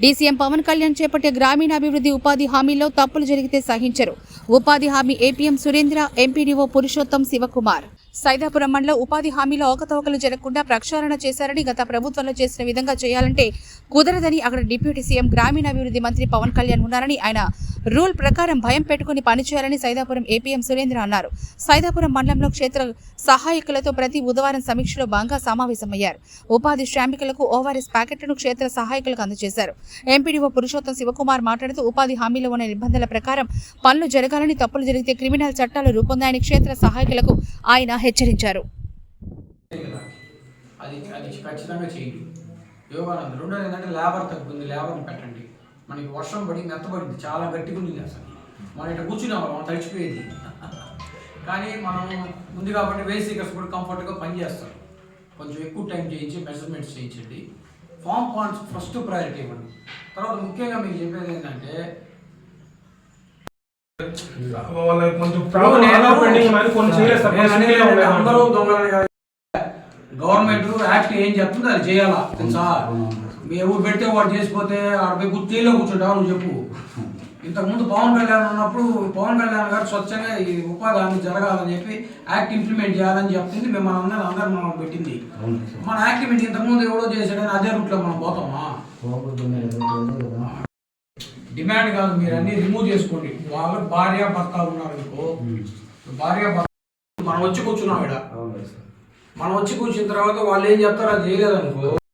DCM Pawan Kalyan చేపట్టే గ్రామీణాభివృద్ధి ఉపాధి హామీలో తప్పులు జరిగితే సహించరు. ఉపాధి హామీ ఏపీఎం సురేంద్ర, ఎంపీడీఓ పురుషోత్తం శివకుమార్. సైదాపురం మండల ఉపాధి హామీలో అవకతవకలు జరగకుండా ప్రక్షాళన చేశారని, గత ప్రభుత్వంలో చేసిన విధంగా చేయాలంటే కుదరదని అక్కడ డిప్యూటీ సీఎం గ్రామీణాభివృద్ధి మంత్రి పవన్ కళ్యాణ్ ఉన్నారని, ఆయన రూల్ ప్రకారం భయం పెట్టుకుని పనిచేయాలని సైదాపురం ఏపీఎం సురేంద్ర అన్నారు. సైదాపురం మండలంలో క్షేత్ర సహాయకులతో ప్రతి బుధవారం సమీక్షలో భాగంగా సమావేశమయ్యారు. ఉపాధి శ్రామికులకు ఓఆర్ఎస్ ప్యాకెట్లను క్షేత్ర సహాయకులకు అందజేశారు. ఎంపీడీఓ పురుషోత్తం శివకుమార్ మాట్లాడుతూ ఉపాధి హామీలో ఉన్న నిబంధనల ప్రకారం పనులు జరగాలని, తప్పులు జరిగితే క్రిమినల్ చట్టాలు రూపొందాయని క్షేత్ర సహాయకులకు ఆయన హెచ్చరించారు. మనకి వర్షం పడి మెత్తబడింది, చాలా గట్టిగా ఉంది. అసలు మనం ఇట్లా కూర్చున్నాం, మనం తడిచిపోయేది. కానీ మనం ఉంది కాబట్టి వేసీకర్స్ కూడా కంఫర్ట్గా పనిచేస్తారు. కొంచెం ఎక్కువ టైం చేయించి మెజర్మెంట్స్ చేయించండి. ఫామ్ పాయింట్స్ ఫస్ట్ ప్రయారిటీ ఇవ్వండి. తర్వాత ముఖ్యంగా మీకు చెప్పేది ఏంటంటే అందరూ దొంగలని కాదు, గవర్నమెంట్ యాక్ట్ ఏం చెప్తుందో అది చేయాలా తెలుసా? మీ ఎవరు పెడితే వాడు చేసిపోతే ఆడపై జైల్లో కూర్చుంటావు నువ్వు చెప్పు. ఇంతకుముందు పవన్ కళ్యాణ్ ఉన్నప్పుడు పవన్ కళ్యాణ్ గారు స్వచ్ఛంగా ఈ ఉపాధి హామీ జరగాలని చెప్పి యాక్ట్ ఇంప్లిమెంట్ చేయాలని చెప్తుంది. మిమ్మల్ని అందరూ మనం పెట్టింది. మన యాక్టివిటీ ఇంతకుముందు ఎవడో చేసాడని అదే రూట్లో మనం పోతామా? డిమాండ్ కాదు, మీరు అన్ని రిమూవ్ చేసుకోండి. వాళ్ళు భార్య భర్త ఉన్నారు అనుకో, భార్య భర్త మనం వచ్చి కూర్చున్నాం ఇక్కడ, మనం వచ్చి కూర్చున్న తర్వాత వాళ్ళు ఏం చెప్తారో అది చేయలేదనుకో,